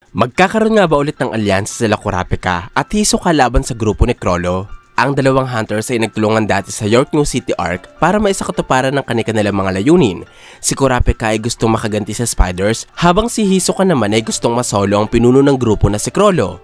Magkakaroon nga ba ulit ng alyansa sila Kurapika at Hisoka laban sa grupo ni Chrollo? Ang dalawang hunters ay nagtulungan dati sa York New City arc para maisakatuparan ng kanilang mga layunin. Si Kurapika ay gustong makaganti sa Spiders habang si Hisoka naman ay gustong masolo ang pinuno ng grupo na si Chrollo.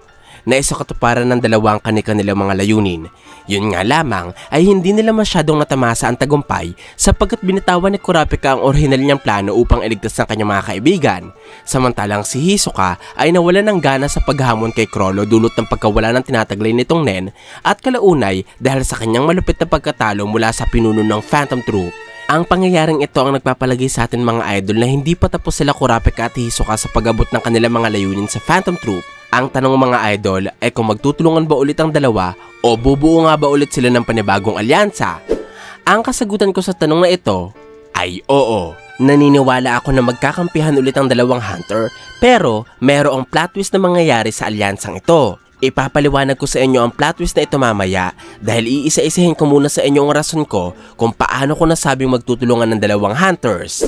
Naisakatuparan ng dalawang kanilang mga layunin. Yun nga lamang ay hindi nila masyadong natamasa ang tagumpay sapagkat binitawan ni Kurapika ang orihinal niyang plano upang iligtas ang kanyang mga kaibigan. Samantalang si Hisoka ay nawalan ng gana sa paghamon kay Chrollo dulot ng pagkawala ng tinataglay nitong Nen at kalaunay dahil sa kanyang malupit na pagkatalo mula sa pinuno ng Phantom Troop. Ang pangyayaring ito ang nagpapalagay sa atin mga idol na hindi pa tapos sila Kurapika at Hisoka sa pag-abot ng kanilang mga layunin sa Phantom Troop. Ang tanong mga idol ay kung magtutulungan ba ulit ang dalawa o bubuo nga ba ulit sila ng panibagong alyansa? Ang kasagutan ko sa tanong na ito ay oo. Naniniwala ako na magkakampihan ulit ang dalawang hunter pero merong plot twist na mangyayari sa alyansang ito. Ipapaliwanag ko sa inyo ang plot twist na ito mamaya dahil iisa-isahin ko muna sa inyo ang rason ko kung paano ko nasabing magtutulungan ng dalawang hunters.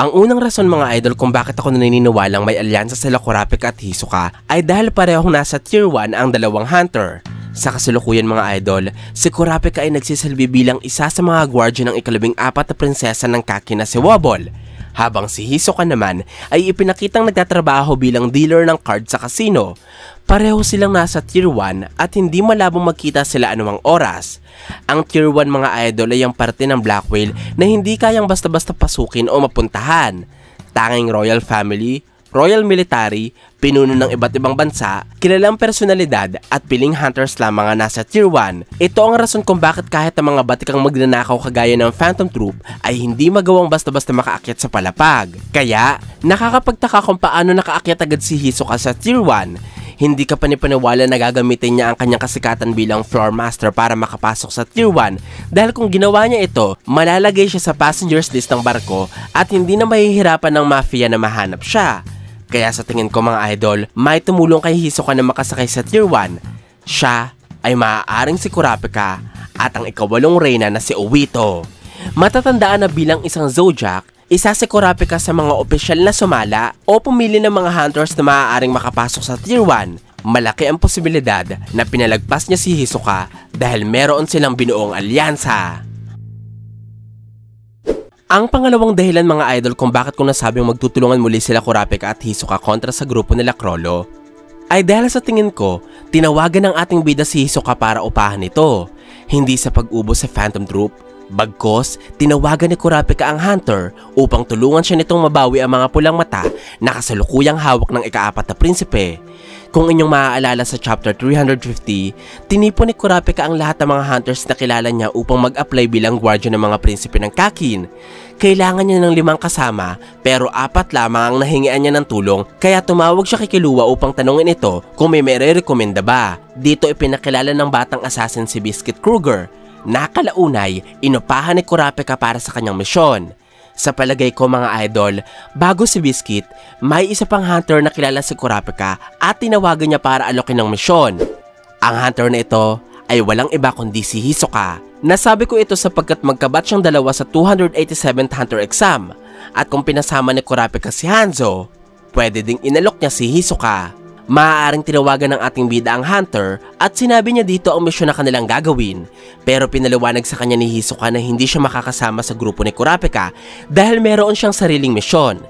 Ang unang rason mga idol kung bakit ako naniniwalang may alyansa sila Kurapika at Hisoka ay dahil parehong nasa tier 1 ang dalawang hunter. Sa kasalukuyan mga idol, si Kurapika ay nagsisilbi bilang isa sa mga guardian ng ika-14 na prinsesa ng Kaki na si Wobble. Habang si Hisoka naman ay ipinakitang nagtatrabaho bilang dealer ng card sa casino. Pareho silang nasa tier 1 at hindi malabong magkita sila anumang oras. Ang tier 1 mga idol ay ang parte ng Black Whale na hindi kayang basta-basta pasukin o mapuntahan. Tanging royal family, royal military, pinuno ng iba't ibang bansa, kilalang personalidad at piling hunters lamang ang nasa tier 1. Ito ang rason kung bakit kahit ang mga batikang magnanakaw kagaya ng Phantom Troop ay hindi magawang basta-basta makaakyat sa palapag. Kaya, nakakapagtaka kung paano nakaakyat agad si Hisoka sa tier 1. Hindi ka panipaniwala na gagamitin niya ang kanyang kasikatan bilang floor master para makapasok sa tier 1 dahil kung ginawa niya ito, malalagay siya sa passengers list ng barko at hindi na mahihirapan ng mafia na mahanap siya. Kaya sa tingin ko mga idol, may tumulong kay Hisoka na makasakay sa tier 1. Siya ay maaaring si Kurapika at ang ikawalong reyna na si Obito. Matatandaan na bilang isang Zodiac, isa si Kurapika sa mga opisyal na sumala o pumili ng mga hunters na maaaring makapasok sa tier 1. Malaki ang posibilidad na pinalagpas niya si Hisoka dahil meron silang binuong alyansa. Ang pangalawang dahilan mga idol kung bakit ko nasabing magtutulungan muli sila Kurapika at Hisoka kontra sa grupo nila Chrollo ay dahil sa tingin ko, tinawagan ng ating bida si Hisoka para upahan ito. Hindi sa pag-ubos sa Phantom Troop, bagkos, tinawagan ni Kurapika ang hunter upang tulungan siya nitong mabawi ang mga pulang mata na kasalukuyang hawak ng ika-4 na prinsipe. Kung inyong maaalala sa chapter 350, tinipon ni Kurapika ang lahat ng mga hunters na kilala niya upang mag-apply bilang guardian ng mga prinsipe ng Kakin. Kailangan niya ng 5 kasama pero 4 lamang ang nahingian niya ng tulong kaya tumawag siya kay Killua upang tanungin ito kung may rekomenda ba. Dito ipinakilala ng batang assassin si Biscuit Kruger. Nakalaunay, inupahan ni Kurapika para sa kanyang misyon. Sa palagay ko mga idol, bago si Biscuit, may isa pang hunter na kilala si Kurapika at tinawagan niya para alokin ng misyon. Ang hunter na ito ay walang iba kundi si Hisoka. Nasabi ko ito sapagkat magkabat siyang dalawa sa 287th hunter exam at kung pinasama ni Kurapika si Hanzo, pwede ding inalok niya si Hisoka. Maaaring tinawagan ng ating bida ang hunter at sinabi niya dito ang misyon na kanilang gagawin pero pinaliwanag sa kanya ni Hisoka na hindi siya makakasama sa grupo ni Kurapika dahil meron siyang sariling misyon.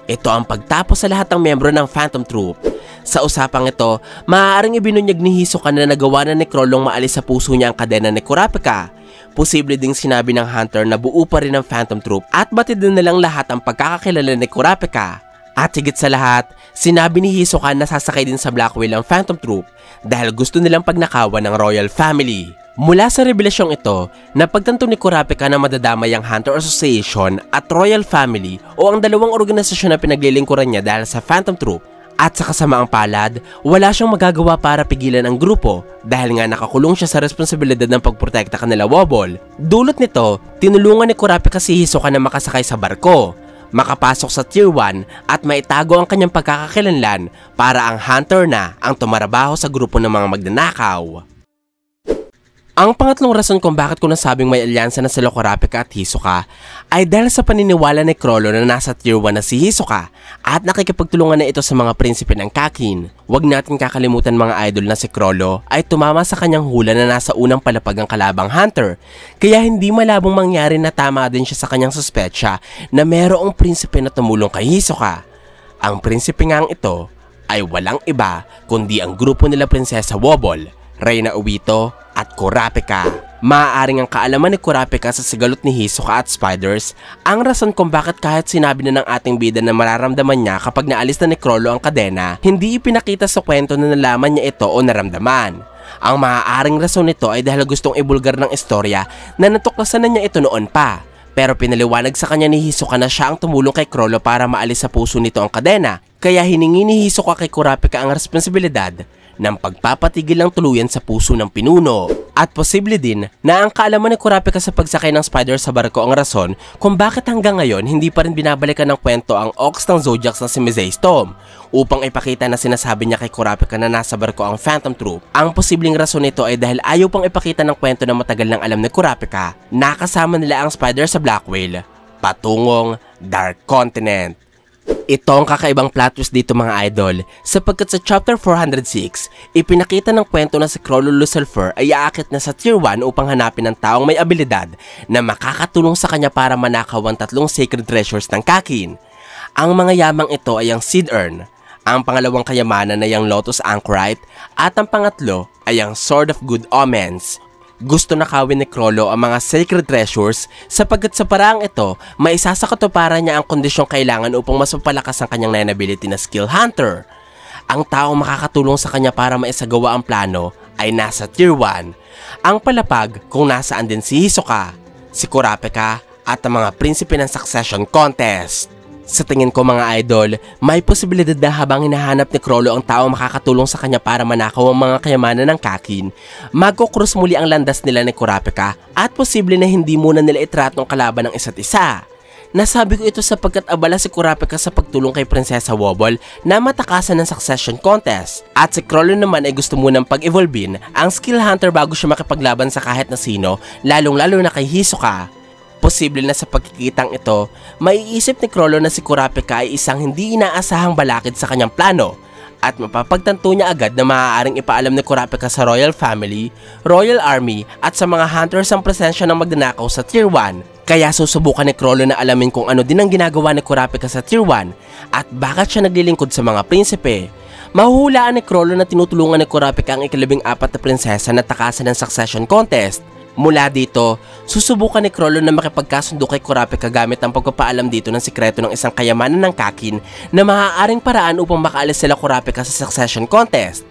Ito ang pagtapos sa lahat ng miyembro ng Phantom Troop. Sa usapang ito, maaaring ibinunyag ni Hisoka na nagawa na ni Chrollo maalis sa puso niya ang kadena ni Kurapika. Posible ding sinabi ng hunter na buo pa rin ang Phantom Troop at batid na lang lahat ang pagkakakilala ni Kurapika. At higit sa lahat, sinabi ni Hisoka na sasakay din sa Black Whale ang Phantom Troop dahil gusto nilang pagnakawan ng royal family. Mula sa revelasyong ito, napagtanto ni Kurapika na madadamay ang Hunter Association at Royal Family o ang dalawang organisasyon na pinaglilingkuran niya dahil sa Phantom Troop. At sa kasamaang palad, wala siyang magagawa para pigilan ang grupo dahil nga nakakulong siya sa responsibilidad ng pagprotekta kanila Wobble. Dulot nito, tinulungan ni Kurapika si Hisoka na makasakay sa barko, makapasok sa tier 1 at maitago ang kanyang pagkakakilanlan para ang hunter na ang tumarabaho sa grupo ng mga magnanakaw. Ang pangatlong rason kung bakit ko nasabing may alyansa na sila Kurapika at Hisoka ay dahil sa paniniwala ni Chrollo na nasa tier 1 na si Hisoka at nakikipagtulungan na ito sa mga prinsipe ng Kakin. Huwag natin kakalimutan mga idol na si Chrollo ay tumama sa kanyang hula na nasa unang palapag ang kalabang hunter, kaya hindi malabong mangyari na tama din siya sa kanyang suspetsya na mayroong prinsipe na tumulong kay Hisoka. Ang prinsipe ngang ito ay walang iba kundi ang grupo nila Prinsesa Wobble, Reyna Obito at Kurapika. Maaaring ang kaalaman ni Kurapika sa sigalot ni Hisoka at Spiders ang rason kung bakit kahit sinabi na ng ating bida na mararamdaman niya kapag naalis na ni Chrollo ang kadena, hindi ipinakita sa kwento na nalaman niya ito o naramdaman. Ang maaaring rason nito ay dahil gustong ibulgar ng istorya na natuklasan na niya ito noon pa. Pero pinaliwanag sa kanya ni Hisoka na siya ang tumulong kay Chrollo para maalis sa puso nito ang kadena, kaya hiningi ni Hisoka kay Kurapika ang responsibilidad ng pagpapatigil ng tuluyan sa puso ng pinuno. At posible din na ang kaalaman ni Kurapika sa pagsakay ng spider sa barko ang rason kung bakit hanggang ngayon hindi pa rin binabalikan ng kwento ang Ox ng Zodiacs na si Mizei Storm upang ipakita na sinasabi niya kay Kurapika na nasa barko ang Phantom Troop. Ang posibleng rason nito ay dahil ayaw pang ipakita ng kwento na matagal nang alam ni Kurapika na kasama nila ang spider sa Black Whale patungong Dark Continent. Ito ang kakaibang plot twist dito mga idol, sapagkat sa chapter 406, ipinakita ng kwento na si Chrollo Lucifer ay aakit na sa tier 1 upang hanapin ng taong may abilidad na makakatulong sa kanya para manakaw ang 3 sacred treasures ng Kakin. Ang mga yamang ito ay ang Seed Urn, ang pangalawang kayamanan ay ang Lotus Anchorite, at ang pangatlo ay ang Sword of Good Omens. Gusto nakawin ni Chrollo ang mga sacred treasures sapagkat sa paraang ito, maisasakatuparan niya ang kondisyong kailangan upang mas mapalakas ang kanyang ability na skill hunter. Ang taong makakatulong sa kanya para maisagawa ang plano ay nasa tier 1. Ang palapag kung nasaan din si Hisoka, si Kurapika at ang mga prinsipe ng succession contest. Sa tingin ko mga idol, may posibilidad na habang hinahanap ni Chrollo ang tao makakatulong sa kanya para manakaw ang mga kayamanan ng Kakin, magkukrus muli ang landas nila ni Kurapika at posible na hindi muna nila itratong kalaban ng isa't isa. Nasabi ko ito sapagkat abala si Kurapika sa pagtulong kay Prinsesa Wobble na matakasan ng succession contest, at si Chrollo naman ay gusto munang pag-evolvein ang skill hunter bago siya makipaglaban sa kahit na sino, lalong-lalo na kay Hisoka. Posible na sa pagkikitang ito, maiisip ni Chrollo na si Kurapika ay isang hindi inaasahang balakid sa kanyang plano at mapapagtanto niya agad na maaaring ipaalam ni Kurapika sa Royal Family, Royal Army at sa mga hunters ang presensya ng magnanakaw sa Tier 1. Kaya susubukan ni Chrollo na alamin kung ano din ang ginagawa ni Kurapika sa Tier 1 at bakit siya naglilingkod sa mga prinsipe. Mahuhulaan ni Chrollo na tinutulungan ni Kurapika ang ika-14 na prinsesa na takasan ng succession contest. Mula dito, susubukan ni Chrollo na makipagkasundo kay Kurapika gamit ang pagpapaalam dito ng sikreto ng isang kayamanan ng Kakin na maaaring paraan upang makaalis sila Kurapika sa succession contest.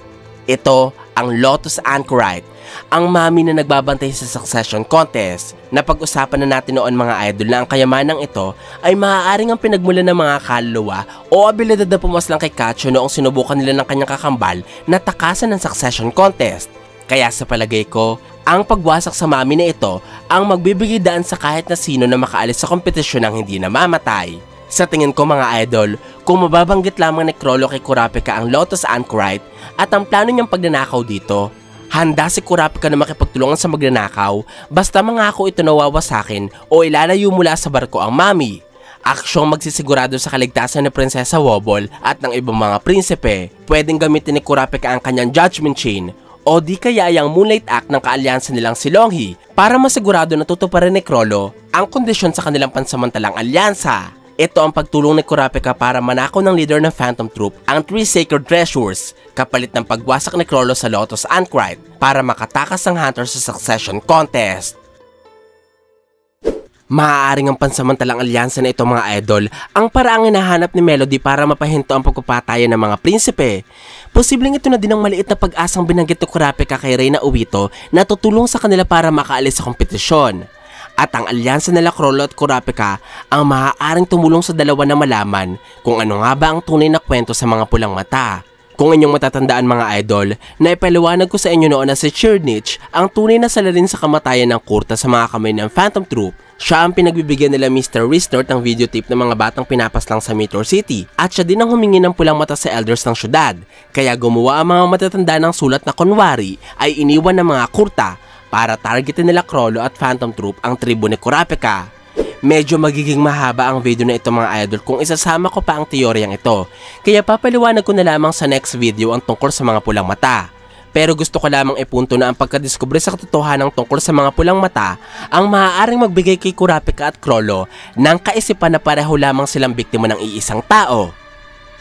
Ito ang Lotus Anchorite, ang mami na nagbabantay sa succession contest. Napag-usapan na natin noon mga idol na ang kayamanang ito ay maaaring ang pinagmulan ng mga kaluluwa o abilidad na pumaslang kay Kacho noong sinubukan nila ng kanyang kakambal na takasan ng succession contest. Kaya sa palagay ko, ang pagwasak sa mami na ito ang magbibigay daan sa kahit na sino na makaalis sa kompetisyon ng hindi namamatay. Sa tingin ko mga idol, kung mababanggit lamang ni Chrollo kay Kurapika ang Lotus Anchorite at ang plano niyang pagnanakaw dito, handa si Kurapika na makipagtulungan sa magnanakaw basta mangako ito na wawasakin o ilalayo mula sa barko ang mami. Aksyong magsisigurado sa kaligtasan ni Prinsesa Wobble at ng ibang mga prinsipe. Pwedeng gamitin ni Kurapika ang kanyang Judgment Chain o di kaya ay ang Moonlight Act ng kaalyansa nilang si Longhi para masigurado na tutuparin ni Chrollo ang kondisyon sa kanilang pansamantalang alyansa. Ito ang pagtulong ni Kurapika para manakaw ng leader ng Phantom Troop ang 3 sacred treasures kapalit ng pagwasak ni Chrollo sa Lotus Anchorite para makatakas ang hunter sa succession contest. Maaaring ang pansamantalang alyansa na ito mga idol ang paraang hinahanap ni Melody para mapahinto ang pagpapatayan ng mga prinsipe. Posibleng ito na din ang maliit na pag-asang binanggit ni Kurapika kay Reyna Obito na tutulong sa kanila para makaalis sa kompetisyon. At ang alyansa nila Chrollo at Kurapika ang maaaring tumulong sa dalawa na malaman kung ano nga ba ang tunay na kwento sa mga pulang mata. Kung inyong matatandaan mga idol, na ipaliwanag ko sa inyo noon na si Chernich ang tunay na salarin sa kamatayan ng kurta sa mga kamay ng Phantom Troop. Siya ang pinagbibigyan nila Mr. Restart ng videotape ng mga batang pinapaslang sa Meteor City at siya din ang humingi ng pulang mata sa elders ng syudad. Kaya gumawa ang mga matatanda ng sulat na kunwari ay iniwan ng mga kurta para targetin nila Chrollo at Phantom Troop ang tribo ni Kurapika. Medyo magiging mahaba ang video na ito mga idol kung isasama ko pa ang teoryang ito, kaya papaliwanag ko na lamang sa next video ang tungkol sa mga pulang mata. Pero gusto ko lamang ipunto na ang pagkadiskubre sa katotohanan tungkol sa mga pulang mata ang maaaring magbigay kay Kurapika at Chrollo ng kaisipan na pareho lamang silang biktima ng iisang tao.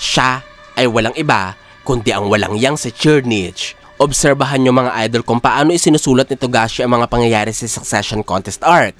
Siya ay walang iba kundi ang walang yang si Chernich. Obserbahan nyo mga idol kung paano isinusulat ni Togashi ang mga pangyayari sa Succession Contest arc.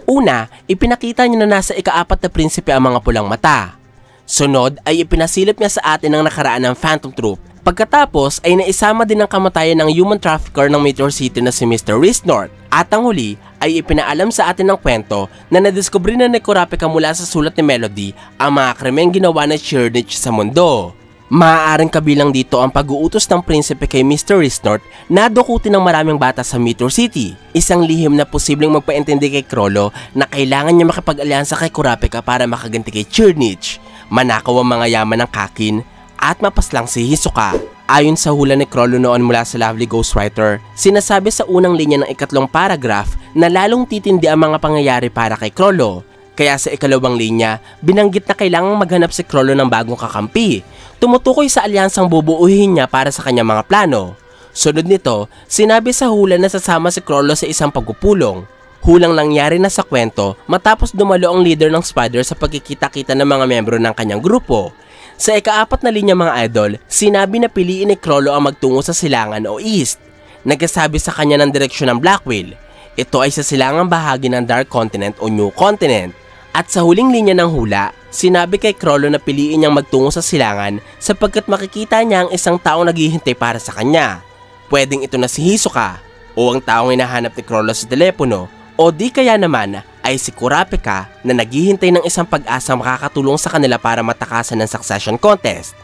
Una, ipinakita niya na nasa ika-4 na prinsipe ang mga pulang mata. Sunod ay ipinasilip niya sa atin ang nakaraan ng Phantom Troop. Pagkatapos ay naisama din ang kamatayan ng human trafficker ng Meteor City na si Mr. Risnorth. At ang huli ay ipinaalam sa atin ng kwento na nadiskubre na ni Kurapika mula sa sulat ni Melody ang mga krimeng ginawa ni Chernich sa mundo. Maaaring kabilang dito ang pag-uutos ng prinsipe kay Mr. Risnorth na dukutin ng maraming bata sa Meteor City. Isang lihim na posibleng magpaintindi kay Chrollo na kailangan niya makipag-alyansa kay Kurapika para makaganti kay Chernich, manakaw ang mga yaman ng Kakin, at mapaslang si Hisoka. Ayon sa hula ni Chrollo noon mula sa Lovely Ghostwriter, sinasabi sa unang linya ng ikatlong paragraph na lalong titindi ang mga pangyayari para kay Chrollo. Kaya sa ikalawang linya, binanggit na kailangang maghanap si Chrollo ng bagong kakampi. Tumutukoy sa alyansang bubuuhin niya para sa kanyang mga plano. Sunod nito, sinabi sa hula na sasama si Chrollo sa isang pagpupulong. Hulang nangyari na sa kwento matapos dumalo ang leader ng Spider sa pagkikita-kita ng mga miyembro ng kanyang grupo. Sa ika-4 na linya mga idol, sinabi na piliin ni Chrollo ang magtungo sa silangan o east. Nagkasabi sa kanya ng direksyon ng Blackwheel. Ito ay sa silangang bahagi ng Dark Continent o New Continent. At sa huling linya ng hula, sinabi kay Chrollo na piliin niyang magtungo sa silangan sapagkat makikita niya ang isang taong naghihintay para sa kanya. Pwedeng ito na si Hisoka o ang taong hinahanap ni Chrollo sa telepono o di kaya naman ay si Kurapika na naghihintay ng isang pag-asang makakatulong sa kanila para matakasan ng Succession Contest.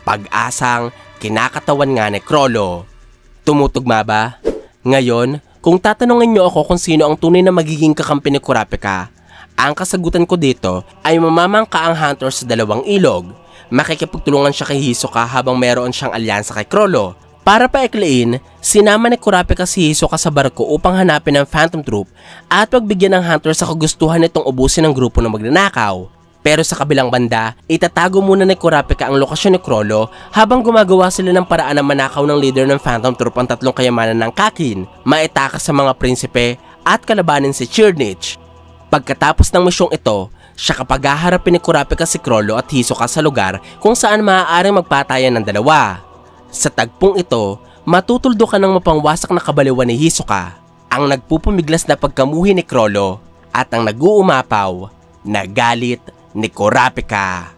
Pag-asang kinakatawan nga ni Chrollo. Tumutugma ba? Ngayon, kung tatanungin niyo ako kung sino ang tunay na magiging kakampi ni Kurapika, ang kasagutan ko dito ay mamamangka ang hunter sa dalawang ilog. Makikipagtulungan siya kay Hisoka habang meron siyang alyansa kay Chrollo. Para paikliin, sinama ni Kurapika si Hisoka sa barko upang hanapin ang Phantom Troop at pagbigyan ng hunter sa kagustuhan nitong ubusin ng grupo ng magnanakaw. Pero sa kabilang banda, itatago muna ni Kurapika ang lokasyon ni Chrollo habang gumagawa sila ng paraan na manakaw ng leader ng Phantom Troop ang 3 kayamanan ng Kakin, maitakas sa mga prinsipe at kalabanin si Chernich. Pagkatapos ng misyong ito, siya kapag haharapin ni Kurapika si Chrollo at Hisoka sa lugar kung saan maaaring magpatayan ng dalawa. Sa tagpong ito, matutuldo ka ng mapangwasak na kabaliwan ni Hisoka, ang nagpupumiglas na pagkamuhi ni Chrollo at ang nag-uumapaw na galit ni Kurapika.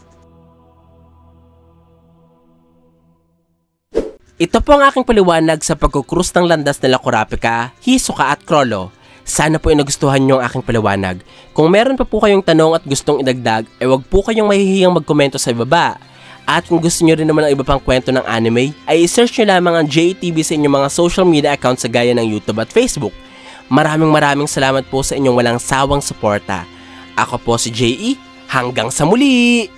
Ito po ang aking paliwanag sa pagkukrus ng landas nila Kurapika, Hisoka at Chrollo. Sana po ay nagustuhan nyo ang aking paliwanag. Kung meron pa po kayong tanong at gustong idagdag, ay wag po kayong mahihiyang magkomento sa ibaba. At kung gusto nyo rin naman ng iba pang kwento ng anime, ay i-search nyo lamang ang JTV sa inyong mga social media accounts sa gaya ng YouTube at Facebook. Maraming salamat po sa inyong walang sawang suporta. Ako po si JE, hanggang sa muli!